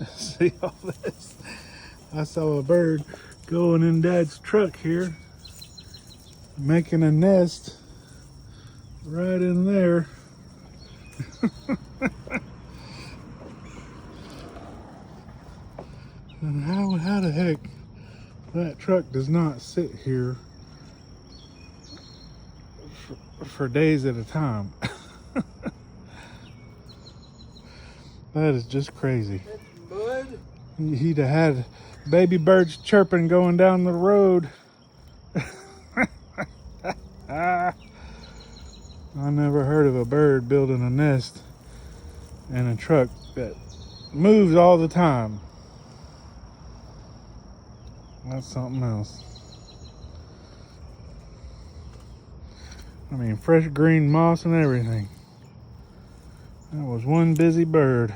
See all this? I saw a bird going in Dad's truck here, making a nest right in there. And how the heck that truck does not sit here for days at a time? That is just crazy. Bud? He'd have had baby birds chirping going down the road. I never heard of a bird building a nest in a truck that moves all the time. That's something else. I mean, fresh green moss and everything. That was one busy bird.